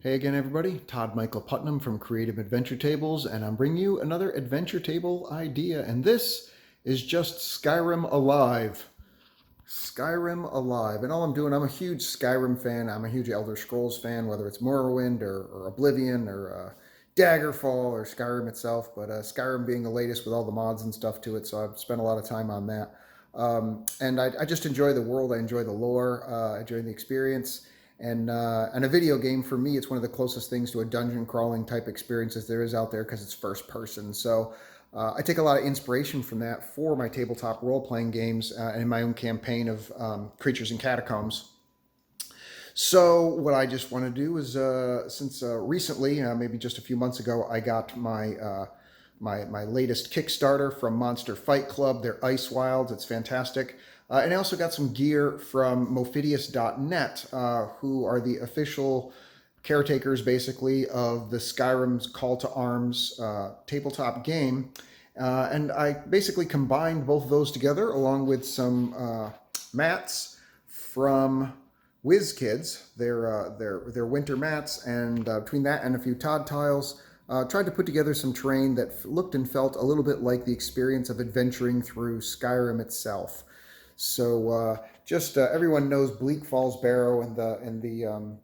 Hey again, everybody. Todd Michael Putnam from Creative Adventure Tables, and I'm bringing you another adventure table idea. And this is just Skyrim Alive. Skyrim Alive. And all I'm doing, I'm a huge Skyrim fan. I'm a huge Elder Scrolls fan, whether it's Morrowind or Oblivion or Daggerfall or Skyrim itself. But Skyrim being the latest with all the mods and stuff to it, so I've spent a lot of time on that. And I just enjoy the world. I enjoy the lore. I enjoy the experience. And a video game for me, it's one of the closest things to a dungeon crawling type experiences there is out there because it's first person. So I take a lot of inspiration from that for my tabletop role playing games and in my own campaign of Creatures and Catacombs. So what I just want to do is, since recently, maybe just a few months ago, I got my latest Kickstarter from Monster Fight Club. Their Ice Wilds. It's fantastic. And I also got some gear from Mophidius.net, who are the official caretakers, basically, of the Skyrim's Call to Arms tabletop game. And I basically combined both of those together, along with some mats from WizKids, their winter mats, and between that and a few Todd tiles, tried to put together some terrain that looked and felt a little bit like the experience of adventuring through Skyrim itself. So just everyone knows Bleak Falls Barrow and the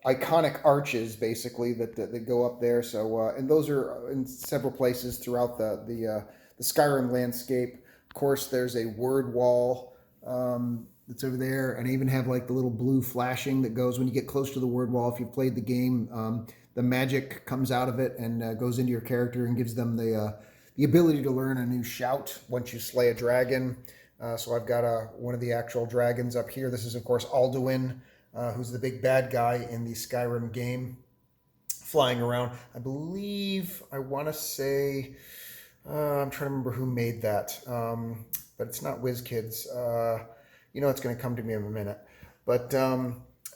iconic arches basically that go up there. So and those are in several places throughout the Skyrim landscape. Of course, there's a word wall that's over there, and I even have like the little blue flashing that goes when you get close to the word wall. If you've played the game, the magic comes out of it and goes into your character and gives them the ability to learn a new shout once you slay a dragon. So I've got one of the actual dragons up here. This is, of course, Alduin, who's the big bad guy in the Skyrim game, flying around. I believe, I want to say, I'm trying to remember who made that, but it's not WizKids. It's going to come to me in a minute. But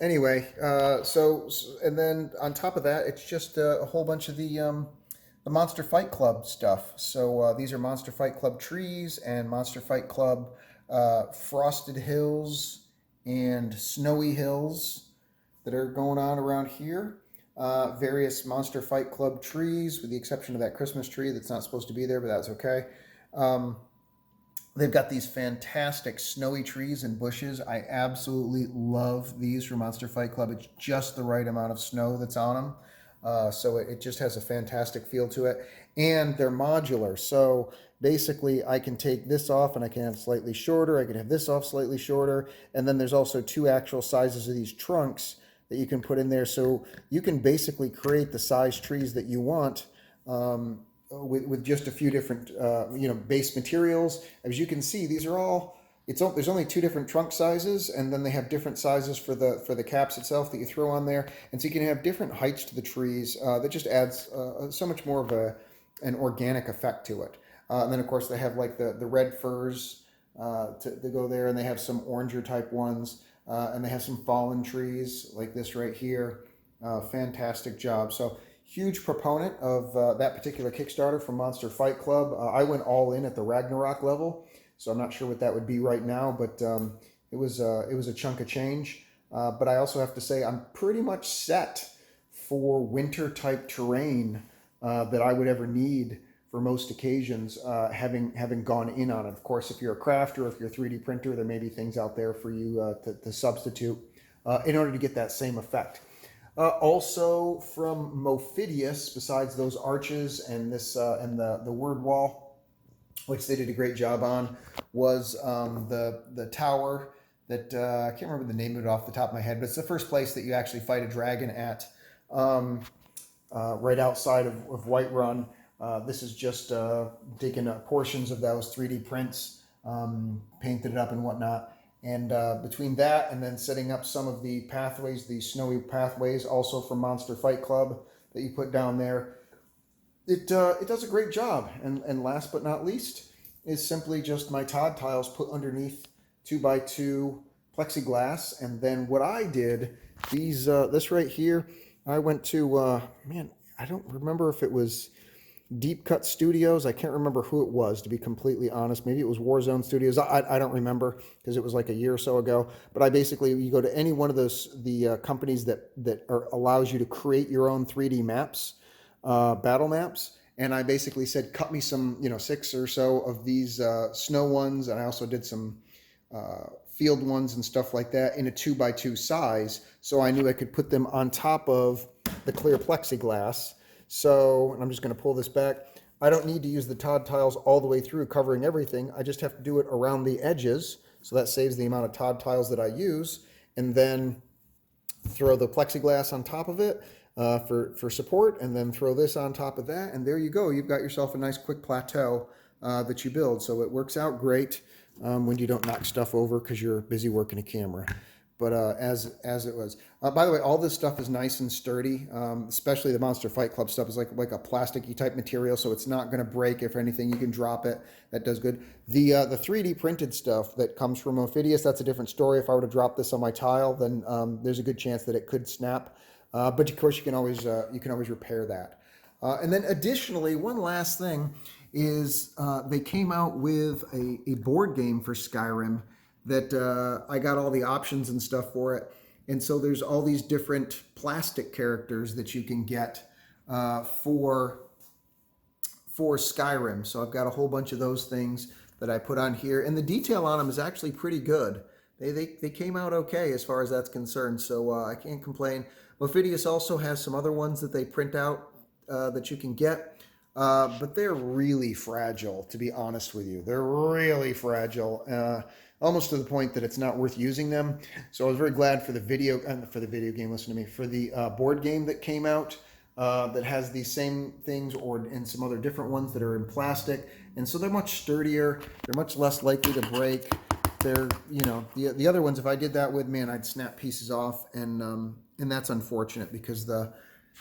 anyway, and then on top of that, it's just a whole bunch of the Monster Fight Club stuff. So these are Monster Fight Club trees and Monster Fight Club frosted hills and snowy hills that are going on around here. Various Monster Fight Club trees, with the exception of that Christmas tree that's not supposed to be there, but that's okay. They've got these fantastic snowy trees and bushes. I absolutely love these for Monster Fight Club. It's just the right amount of snow that's on them. So it just has a fantastic feel to it. And they're modular. So basically, I can take this off and I can have slightly shorter. I can have this off slightly shorter. And then there's also two actual sizes of these trunks that you can put in there. So you can basically create the size trees that you want. With just a few different base materials. As you can see, these are all there's only two different trunk sizes, and then they have different sizes for the caps itself that you throw on there, and so you can have different heights to the trees. That just adds so much more of an organic effect to it. And then of course they have like the red firs to go there, and they have some oranger type ones, and they have some fallen trees like this right here. Fantastic job. So huge proponent of that particular Kickstarter from Monster Fight Club. I went all in at the Ragnarok level, so I'm not sure what that would be right now, but it was a chunk of change. But I also have to say I'm pretty much set for winter type terrain that I would ever need for most occasions, having gone in on it. Of course, if you're a crafter, if you're a 3D printer, there may be things out there for you to substitute in order to get that same effect. Also from Mophidius, besides those arches and this and the word wall, which they did a great job on, was the tower that I can't remember the name of it off the top of my head, but it's the first place that you actually fight a dragon at, right outside of Whiterun. This is just taking portions of those 3D prints, painted it up and whatnot. And between that and then setting up some of the pathways, the snowy pathways, also from Monster Fight Club that you put down there, it does a great job. And last but not least is simply just my Todd tiles put underneath 2x2 plexiglass. And then what I did, this right here, I went to, I don't remember if it was Deep Cut Studios. I can't remember who it was, to be completely honest. Maybe it was Warzone Studios. I don't remember because it was like a year or so ago. But I basically, you go to any one of the companies that allows you to create your own 3D maps, battle maps. And I basically said, cut me some, 6 or so of these snow ones. And I also did some field ones and stuff like that in a 2x2 size. So I knew I could put them on top of the clear plexiglass. So, and I'm just going to pull this back. I don't need to use the Todd tiles all the way through covering everything. I just have to do it around the edges. So that saves the amount of Todd tiles that I use. And then throw the plexiglass on top of it for support, and then throw this on top of that. And there you go. You've got yourself a nice quick plateau that you build. So it works out great when you don't knock stuff over because you're busy working a camera. But as it was. By the way, all this stuff is nice and sturdy, especially the Monster Fight Club stuff is like a plasticky type material, so it's not going to break. If anything, you can drop it. That does good. The 3D printed stuff that comes from Ophidius, that's a different story. If I were to drop this on my tile, then there's a good chance that it could snap. But of course, you can always repair that. And then additionally, one last thing is they came out with a board game for Skyrim that I got all the options and stuff for it. And so there's all these different plastic characters that you can get for Skyrim. So I've got a whole bunch of those things that I put on here. And the detail on them is actually pretty good. They came out okay as far as that's concerned. So I can't complain. Ophidius also has some other ones that they print out that you can get. But they're really fragile, to be honest with you. They're really fragile. Almost to the point that it's not worth using them. So I was very glad for the video game, listen to me, for the board game that came out that has these same things and some other different ones that are in plastic. And so they're much sturdier. They're much less likely to break. They're, the other ones, if I did that with, man, I'd snap pieces off. And that's unfortunate because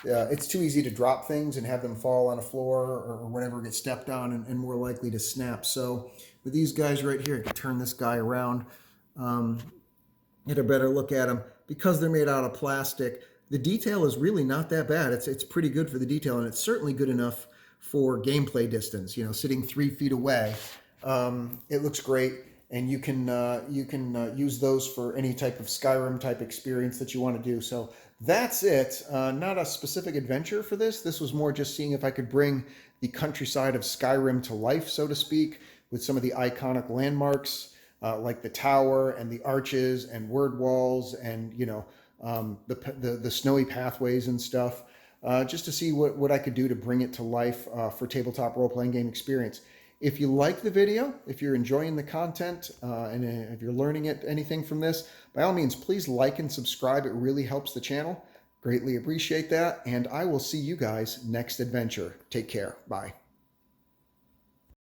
it's too easy to drop things and have them fall on a floor or whatever, get stepped on and more likely to snap. So with these guys right here, I can turn this guy around, get a better look at them. Because they're made out of plastic, the detail is really not that bad. It's pretty good for the detail, and it's certainly good enough for gameplay distance. Sitting 3 feet away, it looks great. And you can use those for any type of Skyrim type experience that you want to do. So that's it. Not a specific adventure for this. This was more just seeing if I could bring the countryside of Skyrim to life, so to speak, with some of the iconic landmarks like the tower and the arches and word walls and the snowy pathways and stuff, just to see what I could do to bring it to life for tabletop role-playing game experience. If you like the video, if you're enjoying the content, and if you're learning anything from this, by all means, please like and subscribe. It really helps the channel. Greatly appreciate that. And I will see you guys next adventure. Take care. Bye.